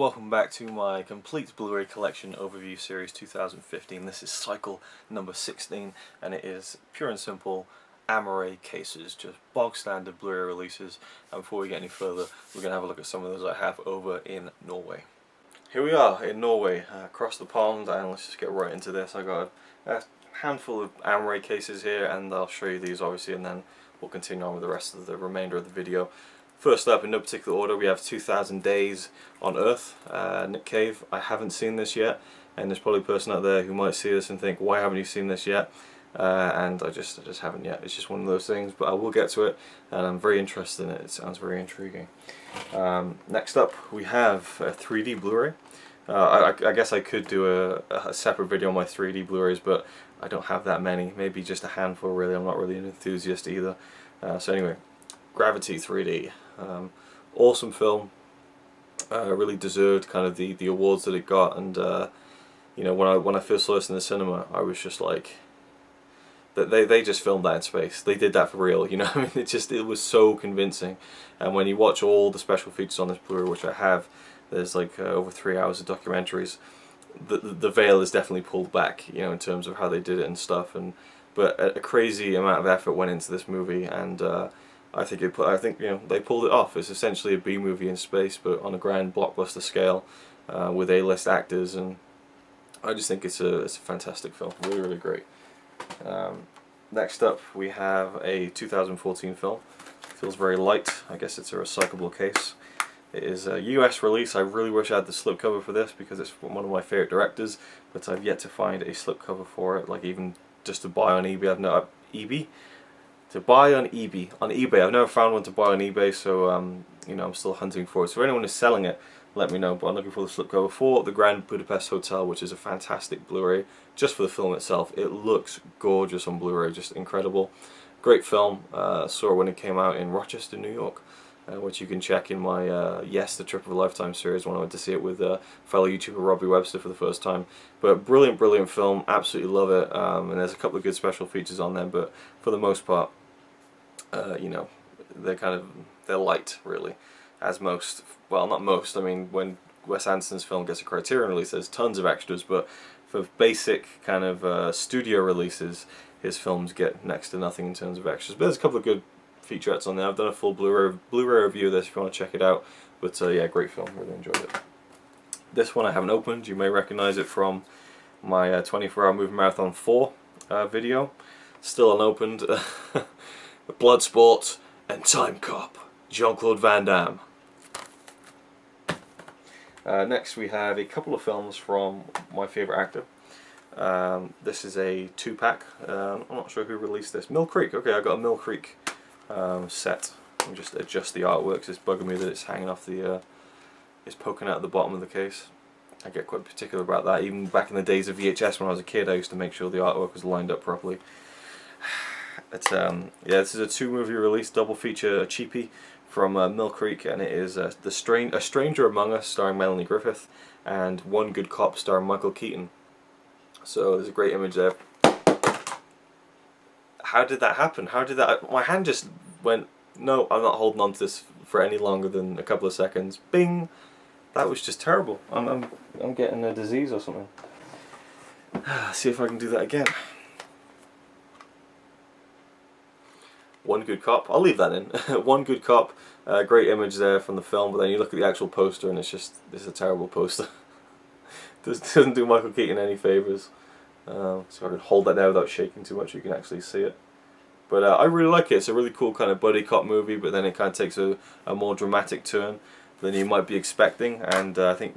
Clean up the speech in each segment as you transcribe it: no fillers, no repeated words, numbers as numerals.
welcome back to my complete Blu-ray collection overview series 2015. This is cycle number 16 and it is pure and simple Amaray cases, just bog standard Blu-ray releases. And before we get any further, we're going to have a look at some of those I have over in Norway. Here we are in Norway, across the pond, and let's just get right into this. I got a handful of Amaray cases here and I'll show you these obviously, and then we'll continue on with the rest of the remainder of the video. First up, in no particular order, we have 2000 Days on Earth, Nick Cave. I haven't seen this yet, and there's probably a person out there who might see this and think, why haven't you seen this yet? And I just haven't yet. It's just one of those things, but I will get to it, and I'm very interested in it. It sounds very intriguing. Next up, we have a 3D Blu-ray. I guess I could do a separate video on my 3D Blu-rays, but I don't have that many. Maybe just a handful, really. I'm not really an enthusiast either. So anyway, Gravity 3D. Awesome film, really deserved kind of the awards that it got, and you know, when I first saw this in the cinema, I was just like, they just filmed that in space. They did that for real, you know. I mean, it was so convincing. And when you watch all the special features on this Blu-ray, which I have, there's like over 3 hours of documentaries. The veil is definitely pulled back, you know, in terms of how they did it and stuff. But a crazy amount of effort went into this movie, and I think you know, they pulled it off. It's essentially a B movie in space, but on a grand blockbuster scale, with A-list actors, and I just think it's a fantastic film. Really, really great. Next up, we have a 2014 film. Feels very light. I guess it's a recyclable case. It is a US release. I really wish I had the slipcover for this because it's from one of my favorite directors, but I've yet to find a slipcover for it. Like, even just to buy on eBay. To buy on eBay. I've never found one to buy on eBay, so you know, I'm still hunting for it. So if anyone is selling it, let me know. But I'm looking for the slipcover for the Grand Budapest Hotel, which is a fantastic Blu-ray just for the film itself. It looks gorgeous on Blu-ray, just incredible. Great film. Saw it when it came out in Rochester, New York, which you can check in my Yes, the Trip of a Lifetime series when I went to see it with fellow YouTuber Robbie Webster for the first time. But brilliant, brilliant film. Absolutely love it. And there's a couple of good special features on there, but for the most part, you know, they're light, really, as most. Well, not most. I mean, when Wes Anderson's film gets a Criterion release, there's tons of extras, but for basic kind of studio releases, his films get next to nothing in terms of extras. But there's a couple of good featurettes on there. I've done a full Blu-ray review of this if you want to check it out. But yeah, great film. Really enjoyed it. This one I haven't opened. You may recognize it from my 24-hour movie marathon 4 video. Still unopened. Bloodsport and Time Cop, Jean-Claude Van Damme. Next we have a couple of films from my favourite actor. This is a 2-pack. I'm not sure who released this. Mill Creek. Okay, I got a Mill Creek set. I'll just adjust the artwork. It's bugging me that it's hanging off the, it's poking out at the bottom of the case. I get quite particular about that. Even back in the days of VHS when I was a kid, I used to make sure the artwork was lined up properly. It's yeah, this is a 2-movie release, double feature, a cheapie from Mill Creek, and it is A Stranger Among Us starring Melanie Griffith and One Good Cop starring Michael Keaton. So there's a great image there. How did that happen? How did that? My hand just went, no, I'm not holding on to this for any longer than a couple of seconds. Bing! That was just terrible. I'm getting a disease or something. See if I can do that again. One Good Cop. I'll leave that in. One Good Cop. Great image there from the film, but then you look at the actual poster and it's a terrible poster. Doesn't do Michael Keaton any favours. So I can hold that there without shaking too much. You can actually see it. But I really like it. It's a really cool kind of buddy cop movie, but then it kind of takes a more dramatic turn than you might be expecting. And I think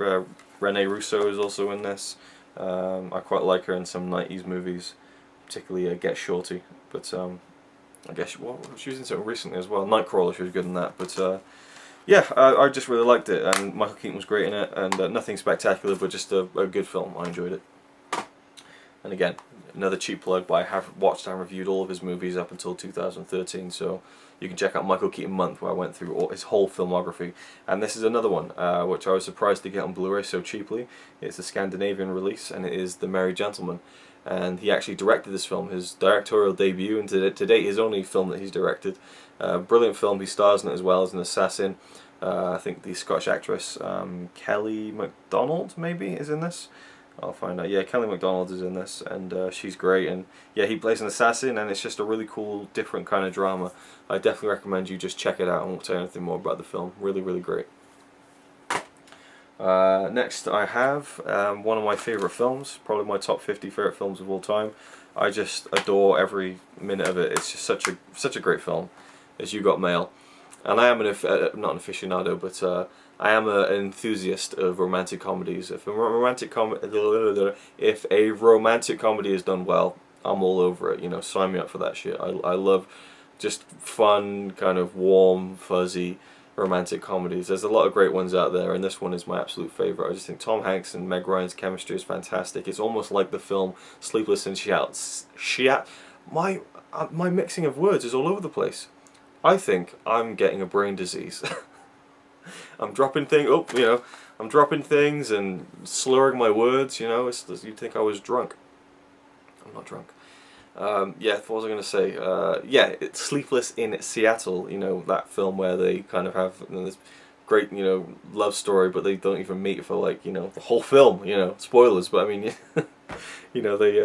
Rene Russo is also in this. I quite like her in some 90s movies, particularly Get Shorty. But I guess she was in something recently as well. Nightcrawler, she was good in that. But yeah, I just really liked it, and Michael Keaton was great in it, and nothing spectacular, but just a good film. I enjoyed it. And again, another cheap plug, but I have watched and reviewed all of his movies up until 2013, so you can check out Michael Keaton Month, where I went through his whole filmography. And this is another one, which I was surprised to get on Blu-ray so cheaply. It's a Scandinavian release, and it is The Merry Gentleman. And he actually directed this film, his directorial debut, and to date his only film that he's directed. Brilliant film. He stars in it as well as an assassin. I think the Scottish actress Kelly MacDonald maybe is in this. I'll find out. Yeah, Kelly MacDonald is in this, and she's great. And yeah, he plays an assassin, and it's just a really cool, different kind of drama. I definitely recommend you just check it out. I won't tell you anything more about the film. Really, really great. Next, I have one of my favourite films, probably my top 50 favourite films of all time. I just adore every minute of it. It's just such a great film. It's You Got Mail, and I am not an aficionado, but I am an enthusiast of romantic comedies. If a romantic comedy is done well, I'm all over it. You know, sign me up for that shit. I love just fun, kind of warm, fuzzy romantic comedies. There's a lot of great ones out there, and this one is my absolute favourite. I just think Tom Hanks and Meg Ryan's chemistry is fantastic. It's almost like the film Sleepless in Seattle. My mixing of words is all over the place. I think I'm getting a brain disease. I'm dropping things. Oh, you know, I'm dropping things and slurring my words. You know, you'd think I was drunk. I'm not drunk. Yeah, what was I going to say? Yeah, it's Sleepless in Seattle, you know, that film where they kind of have, you know, this great, you know, love story, but they don't even meet for, like, you know, the whole film, you know, spoilers, but I mean, you know, they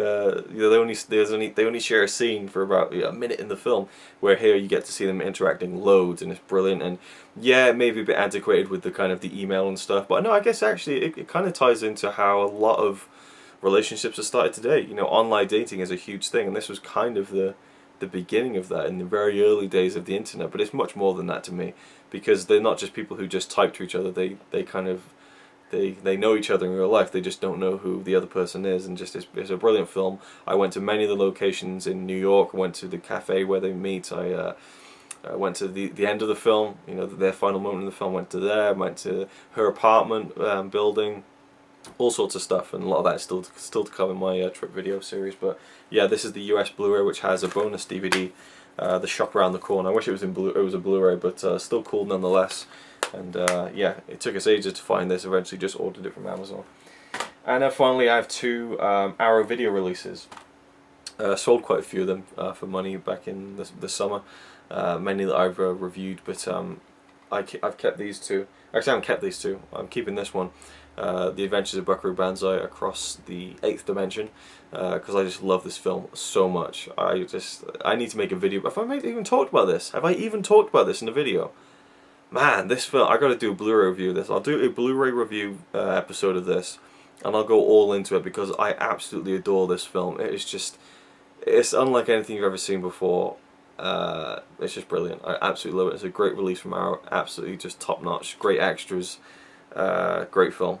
only share a scene for about a minute in the film, where here you get to see them interacting loads, and it's brilliant. And yeah, it may be a bit antiquated with the kind of the email and stuff, but no, I guess actually it kind of ties into how a lot of relationships have started today. You know, online dating is a huge thing, and this was kind of the beginning of that in the very early days of the internet. But it's much more than that to me, because they're not just people who just type to each other. They kind of they know each other in real life. They just don't know who the other person is, and just it's a brilliant film. I went to many of the locations in New York. I went to the cafe where they meet. I went to the end of the film. You know, their final moment in the film. Went to there. I went to her apartment building. All sorts of stuff, and a lot of that is still to come in my trip video series. But yeah, this is the US Blu-ray, which has a bonus DVD, The Shop Around the Corner. I wish it was a Blu-ray, but still cool nonetheless. And yeah, it took us ages to find this. Eventually, just ordered it from Amazon. And then finally, I have two Arrow video releases. Sold quite a few of them for money back in the summer. Many that I've reviewed, but I've kept these two. Actually, I haven't kept these two. I'm keeping this one. The Adventures of Buckaroo Banzai Across the Eighth Dimension, because I just love this film so much. I need to make a video. Have I even talked about this? Have I even talked about this in a video? Man, this film, I got to do a Blu-ray review of this. I'll do a Blu-ray review episode of this, and I'll go all into it, because I absolutely adore this film. It's unlike anything you've ever seen before. It's just brilliant. I absolutely love it. It's a great release from Arrow. Absolutely just top notch. Great extras. Great film.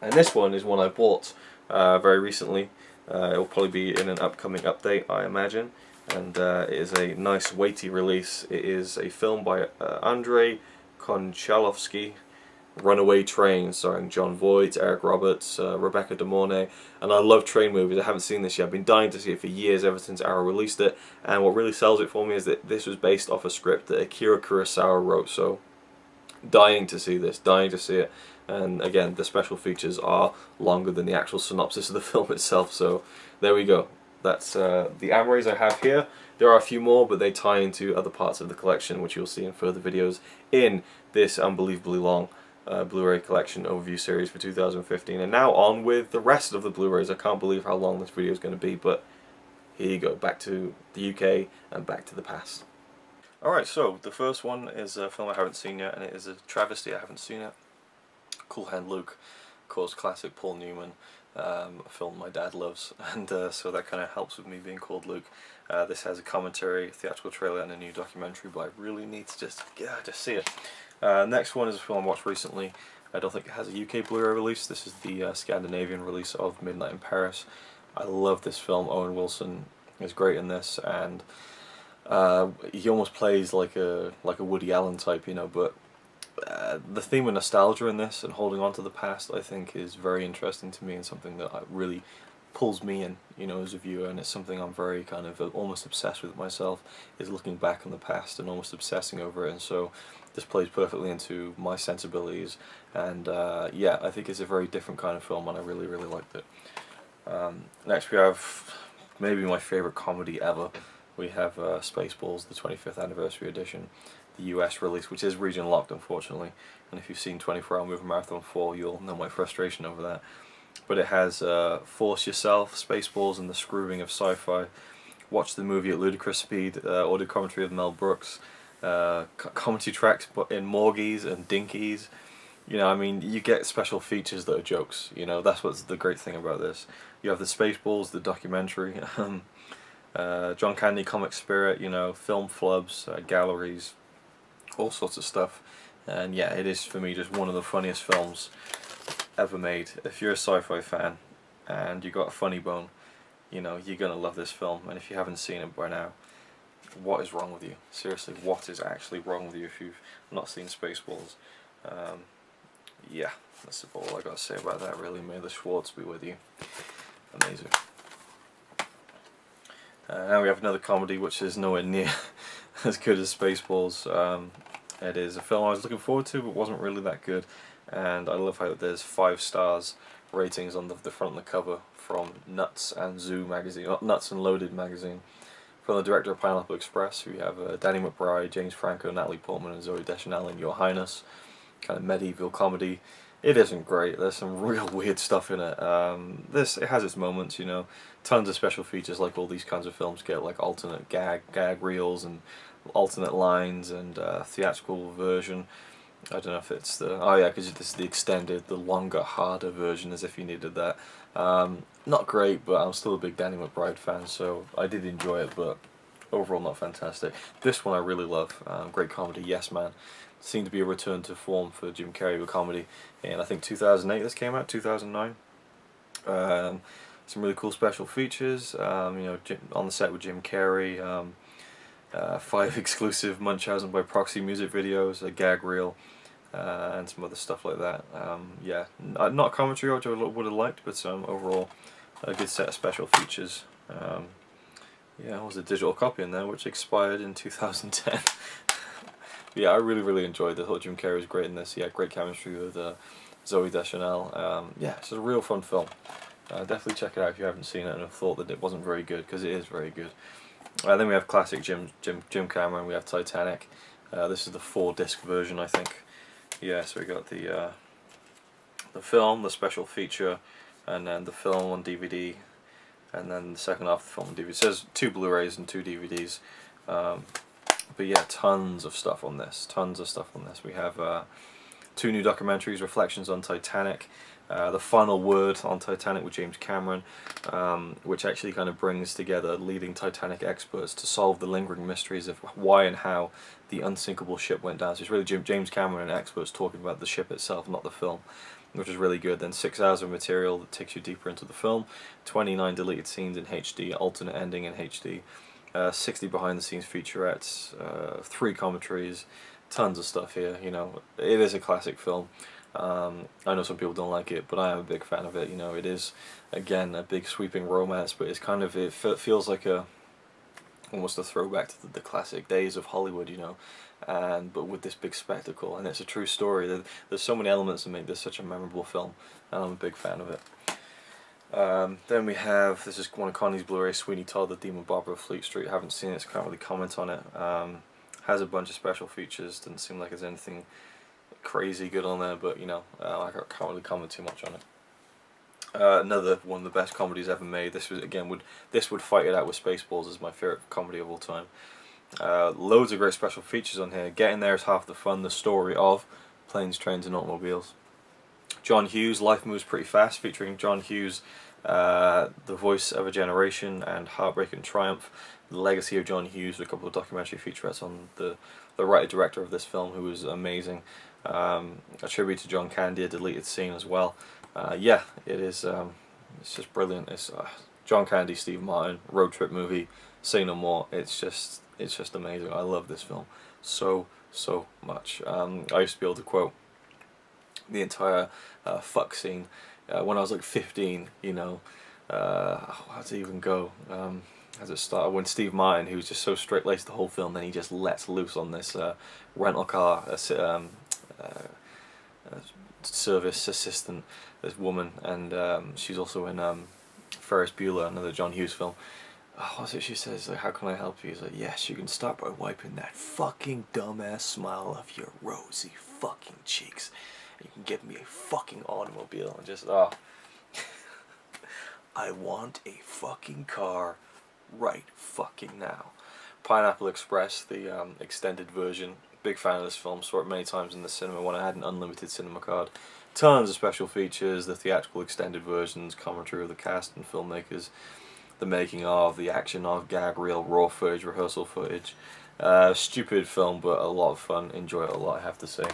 And this one is one I bought very recently. It will probably be in an upcoming update, I imagine. And it is a nice weighty release. It is a film by Andrei Konchalovsky, Runaway Train, starring John Voight, Eric Roberts, Rebecca De Mornay. And I love train movies. I haven't seen this yet. I've been dying to see it for years, ever since Arrow released it. And what really sells it for me is that this was based off a script that Akira Kurosawa wrote. So dying to see this, dying to see it. And again, the special features are longer than the actual synopsis of the film itself, so there we go. That's the Amarays I have here. There are a few more, but they tie into other parts of the collection, which you'll see in further videos in this unbelievably long Blu-ray collection overview series for 2015. And now on with the rest of the Blu-rays. I can't believe how long this video is going to be, but here you go, back to the UK and back to the past. Alright, so the first one is a film I haven't seen yet, and it is a travesty I haven't seen yet. Cool Hand Luke, of course, classic Paul Newman, a film my dad loves, and so that kind of helps with me being called Luke. This has a commentary, a theatrical trailer, and a new documentary, but I really need to just see it. Next one is a film I watched recently. I don't think it has a UK Blu-ray release. This is the Scandinavian release of Midnight in Paris. I love this film. Owen Wilson is great in this, and he almost plays like a Woody Allen type, you know, but the theme of nostalgia in this and holding on to the past, I think, is very interesting to me, and something that really pulls me in, you know, as a viewer. And it's something I'm very kind of almost obsessed with myself, is looking back on the past and almost obsessing over it. And so this plays perfectly into my sensibilities, and yeah, I think it's a very different kind of film, and I really liked it. Next we have maybe my favourite comedy ever. We have Spaceballs, the 25th anniversary edition. the US release, which is region locked, unfortunately. And if you've seen 24-Hour Movie Marathon 4, you'll know my frustration over that. But it has Force Yourself, Spaceballs, and the Screwing of Sci-Fi. Watch the movie at ludicrous speed, audio commentary of Mel Brooks, commentary tracks in Morgies and Dinkies. You know, I mean, you get special features that are jokes. You know, that's what's the great thing about this. You have the Spaceballs, the documentary, John Candy comic spirit, you know, film flubs, galleries, all sorts of stuff. And yeah, it is for me just one of the funniest films ever made. If you're a sci-fi fan and you got a funny bone, you know, you're gonna love this film. And if you haven't seen it by now, what is wrong with you? Seriously, what is actually wrong with you if you've not seen Spaceballs? Yeah, that's all I gotta say about that, really. May the Schwartz be with you. Amazing. Now we have another comedy which is nowhere near as good as Spaceballs. It is a film I was looking forward to, but wasn't really that good. And I love how there's 5 stars ratings on the front of the cover from Nuts and Zoo magazine, Nuts and Loaded magazine. From the director of Pineapple Express, we have Danny McBride, James Franco, Natalie Portman, and Zooey Deschanel in Your Highness. Kind of medieval comedy. It isn't great. There's some real weird stuff in it. It has its moments, you know. Tons of special features, like all these kinds of films get, like alternate gag reels and alternate lines and theatrical version. I don't know if it's the because this is the extended, the longer, harder version, as if you needed that. Not great, but I'm still a big Danny McBride fan, so I did enjoy it, but overall not fantastic. This one I really love. Great comedy. Yes Man seemed to be a return to form for Jim Carrey with comedy, and I think 2008 this came out, 2009. Some really cool special features. You know, on the set with Jim Carrey. 5 exclusive Munchausen by proxy music videos, a gag reel, and some other stuff like that. Yeah, not a commentary which I would have liked, but overall a good set of special features. Yeah, there was a digital copy in there which expired in 2010. Yeah, I really enjoyed this. I thought Jim Carrey was great in this. He had great chemistry with Zooey Deschanel. Yeah, it's a real fun film. Definitely check it out if you haven't seen it and have thought that it wasn't very good, because it is very good. Then we have classic Jim Cameron. We have Titanic. This is the 4-disc version, I think. Yeah, so we got the film, the special feature, and then the film on DVD, and then the second half of the film on DVD. It says 2 Blu-rays and 2 DVDs. But yeah, tons of stuff on this. We have 2 new documentaries, Reflections on Titanic, The Final Word on Titanic with James Cameron, which actually kind of brings together leading Titanic experts to solve the lingering mysteries of why and how the unsinkable ship went down. So it's really James Cameron and experts talking about the ship itself, not the film, which is really good. Then 6 hours of material that takes you deeper into the film, 29 deleted scenes in HD, alternate ending in HD, 60 behind the scenes featurettes, 3 commentaries, tons of stuff here. You know, it is a classic film. I know some people don't like it, but I am a big fan of it. You know, it is, again, a big sweeping romance, but it's kind of, it feels like almost a throwback to the classic days of Hollywood, you know, but with this big spectacle, and it's a true story. There's so many elements that make this such a memorable film, and I'm a big fan of it. Then we have, this is one of Connie's Blu-ray, Sweeney Todd, The Demon Barber of Fleet Street. I haven't seen it, so I can't really comment on it. Has a bunch of special features, doesn't seem like there's anything crazy good on there, but you know, I can't really comment too much on it. Another one of the best comedies ever made. This was, again, this would fight it out with Spaceballs as my favourite comedy of all time. Loads of great special features on here. Getting there is half the fun. The story of Planes, Trains and Automobiles. John Hughes, Life Moves Pretty Fast, featuring John Hughes, the voice of a generation, and Heartbreak and Triumph, the legacy of John Hughes, with a couple of documentary featurettes on the writer-director of this film, who was amazing. A tribute to John Candy, a deleted scene as well. Yeah, it is. It's just brilliant. It's John Candy, Steve Martin, road trip movie. Say no more. It's just amazing. I love this film so much. I used to be able to quote the entire fuck scene when I was like 15. You know, how does it even go? As it started, when Steve Martin, who was just so straight-laced the whole film, then he just lets loose on this rental car service assistant, this woman, and she's also in Ferris Bueller, another John Hughes film. oh, what's it she says? Like, how can I help you? He's like, yes, you can start by wiping that fucking dumbass smile off your rosy fucking cheeks. You can give me a fucking automobile. And just, oh. I want a fucking car right fucking now. Pineapple Express, the extended version. Big fan of this film. Saw it many times in the cinema when I had an unlimited cinema card. Tons of special features, the theatrical extended versions, commentary of the cast and filmmakers, the making of, the action of, gag reel, raw footage, rehearsal footage. Stupid film, but a lot of fun. Enjoy it a lot, I have to say.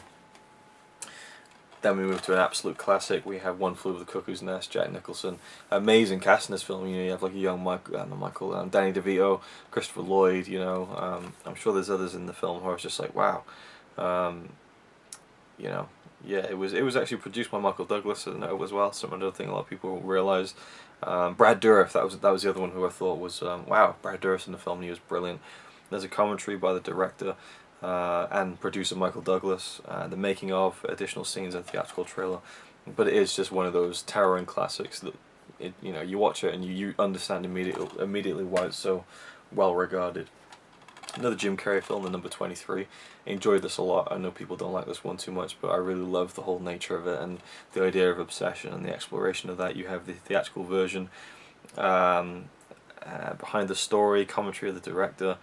Then we move to an absolute classic. We have One Flew Over the Cuckoo's Nest, Jack Nicholson. Amazing cast in this film. You know, you have like a young Danny DeVito, Christopher Lloyd. You know, I'm sure there's others in the film who I was just like, wow. You know, yeah, it was actually produced by Michael Douglas as well. Some other thing a lot of people realised. Brad Dourif, that was the other one who I thought was wow. Brad Dourif in the film, he was brilliant. There's a commentary by the director and producer Michael Douglas, the making of, additional scenes and theatrical trailer. But it is just one of those towering classics that you know, you watch it and you understand immediately why it's so well regarded. Another Jim Carrey film, the number 23. Enjoyed this a lot. I know people don't like this one too much, but I really love the whole nature of it and the idea of obsession and the exploration of that. You have the theatrical version, behind the story, commentary of the director.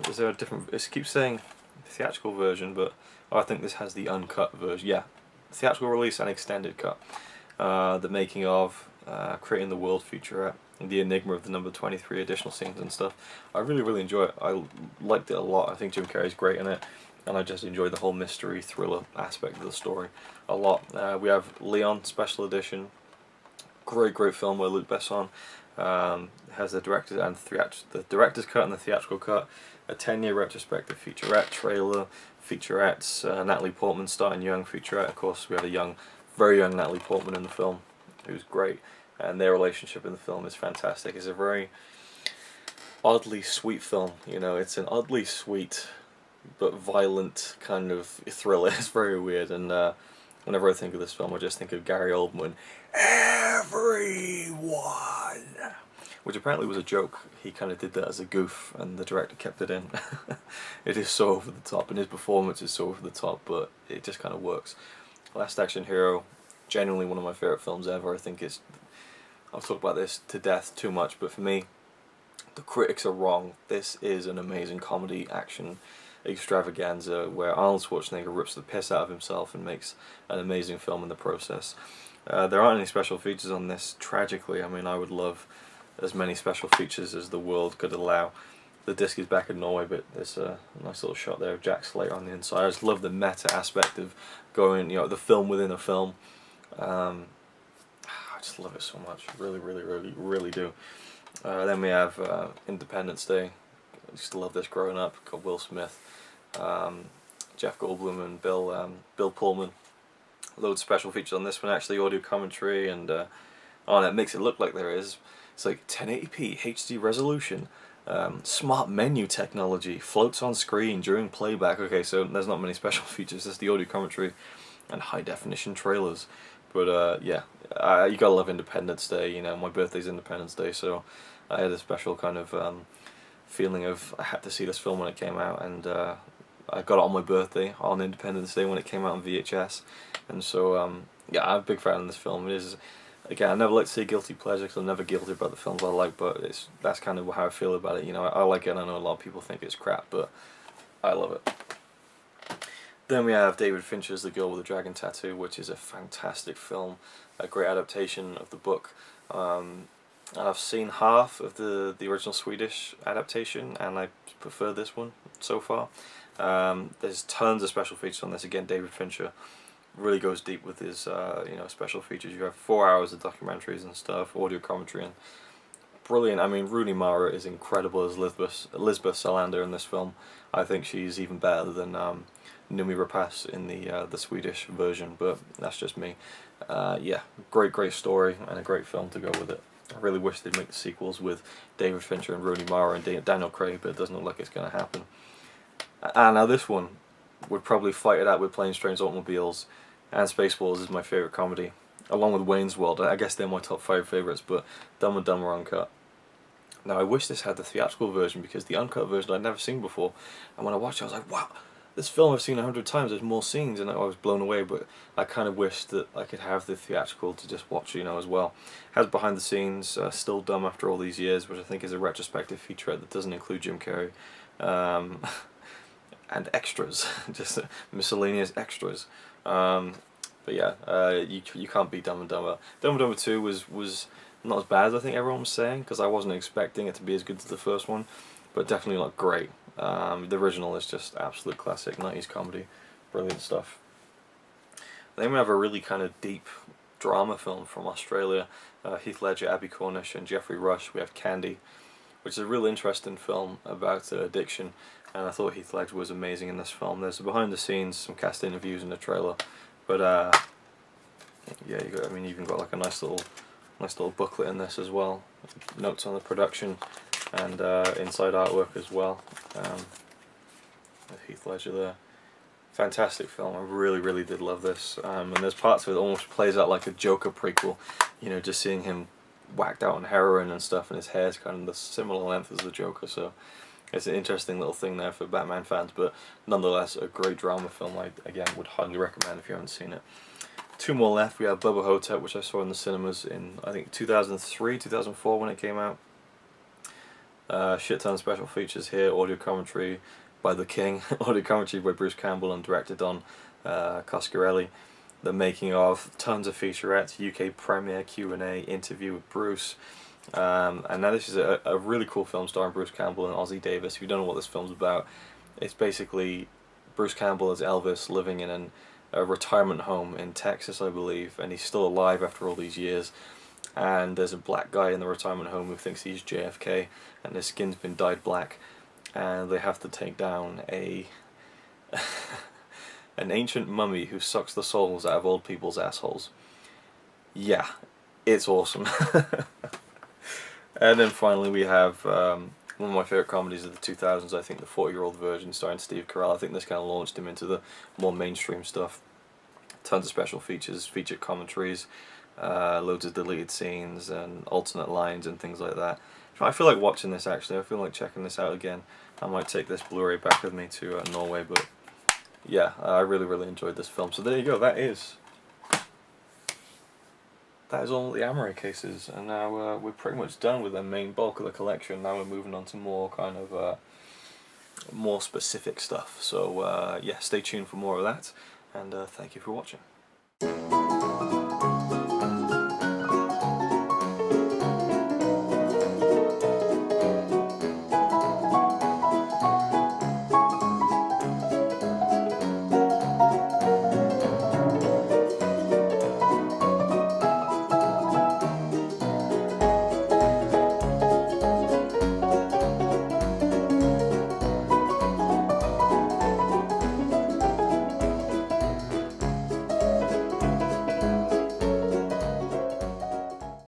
Is there a different? It keeps saying theatrical version, but I think this has the uncut version. Yeah, theatrical release and extended cut. The making of, creating the world featurette, the enigma of the number 23, additional scenes and stuff. I really enjoy it. I liked it a lot. I think Jim Carrey's great in it, and I just enjoy the whole mystery thriller aspect of the story a lot. We have Leon Special Edition. Great film where Luc Besson has the director's cut and the theatrical cut, a 10-year retrospective featurette, trailer, featurettes, Natalie Portman starring young featurette. Of course, we have a very young Natalie Portman in the film, who's great, and their relationship in the film is fantastic. It's a very oddly sweet film. You know, it's an oddly sweet but violent kind of thriller. It's very weird, and whenever I think of this film, I just think of Gary Oldman. Everyone! Which apparently was a joke. He kind of did that as a goof, and the director kept it in. It is so over the top, and his performance is so over the top, but it just kind of works. Last Action Hero, genuinely one of my favourite films ever. I think it's... I've talked about this to death too much, but for me, the critics are wrong. This is an amazing comedy action extravaganza where Arnold Schwarzenegger rips the piss out of himself and makes an amazing film in the process. There aren't any special features on this, tragically. I mean, I would love as many special features as the world could allow. The disc is back in Norway, but there's a nice little shot there of Jack Slater on the inside. I just love the meta aspect of going, you know, the film within a film. I just love it so much. Really do. Then we have Independence Day. I used to love this growing up. Got Will Smith, Jeff Goldblum and Bill Pullman. Loads of special features on this one, actually, audio commentary, and it makes it look like there is. It's like 1080p HD resolution, smart menu technology, floats on screen during playback. Okay, so there's not many special features, just the audio commentary and high definition trailers. But yeah, you gotta love Independence Day. You know, my birthday's Independence Day, so I had a special kind of feeling of I had to see this film when it came out, and I got it on my birthday on Independence Day when it came out on VHS, and so yeah, I'm a big fan of this film. It is, again, I never like to say guilty pleasure because I'm never guilty about the films I like, but that's kind of how I feel about it. You know, I like it, and I know a lot of people think it's crap, but I love it. Then we have David Fincher's The Girl with the Dragon Tattoo, which is a fantastic film, a great adaptation of the book. I've seen half of the original Swedish adaptation, and I prefer this one so far. There's tons of special features on this. Again, David Fincher really goes deep with his you know, special features. You have 4 hours of documentaries and stuff, audio commentary, and brilliant. I mean, Rooney Mara is incredible as Lisbeth Salander in this film. I think she's even better than Noomi Rapace in the Swedish version, but that's just me. Yeah, great story and a great film to go with it. I really wish they'd make the sequels with David Fincher and Rooney Mara and Daniel Craig, but it doesn't look like it's going to happen. And now this one would probably fight it out with Planes, Trains, Automobiles, and Spaceballs is my favourite comedy, along with Wayne's World. I guess they're my top 5 favourites, but Dumb and Dumber Uncut. Now I wish this had the theatrical version, because the uncut version I'd never seen before, and when I watched it I was like, wow, this film I've seen 100 times, there's more scenes, and I was blown away. But I kind of wish that I could have the theatrical to just watch, as well. It has behind the scenes, Still Dumb After All These Years, which I think is a retrospective featurette that doesn't include Jim Carrey. And extras, just miscellaneous extras. But yeah, you can't beat Dumb and Dumber. Dumb and Dumber 2 was not as bad as I think everyone was saying, because I wasn't expecting it to be as good as the first one, but definitely not great. The original is just absolute classic 90s comedy, brilliant stuff. Then we have a really kind of deep drama film from Australia. Heath Ledger, Abbie Cornish and Geoffrey Rush. We have Candy, which is a real interesting film about addiction, and I thought Heath Ledger was amazing in this film. There's behind the scenes, some cast interviews in the trailer, but yeah, you even got like a nice little booklet in this as well, notes on the production and inside artwork as well. With Heath Ledger there. Fantastic film. I really did love this, and there's parts of it that almost plays out like a Joker prequel, just seeing him whacked out on heroin and stuff, and his hair's kind of the similar length as the Joker, so it's an interesting little thing there for Batman fans, but nonetheless a great drama film. I again would highly recommend if you haven't seen it. Two more left. We have Bubba Hotep, which I saw in the cinemas in I think 2003, 2004 when it came out. Shit ton of special features here, audio commentary by the King, audio commentary by Bruce Campbell and directed on Coscarelli. The making of, tons of featurettes, UK premiere, Q&A, interview with Bruce. And now this is a really cool film starring Bruce Campbell and Ozzie Davis. If you don't know what this film's about, it's basically Bruce Campbell as Elvis living in a retirement home in Texas, I believe, and he's still alive after all these years. And there's a black guy in the retirement home who thinks he's JFK, and his skin's been dyed black, and they have to take down an ancient mummy who sucks the souls out of old people's assholes. Yeah, it's awesome. And then finally we have one of my favourite comedies of the 2000s, I think, the 40-year-old Virgin, starring Steve Carell. I think this kind of launched him into the more mainstream stuff. Tons of special features, featured commentaries, loads of deleted scenes and alternate lines and things like that. I feel like watching this actually. I feel like checking this out again. I might take this Blu-ray back with me to Norway, but yeah, I really enjoyed this film. So there you go. That is all the Amaray cases, and now we're pretty much done with the main bulk of the collection. Now we're moving on to more kind of more specific stuff. So yeah, stay tuned for more of that, and thank you for watching.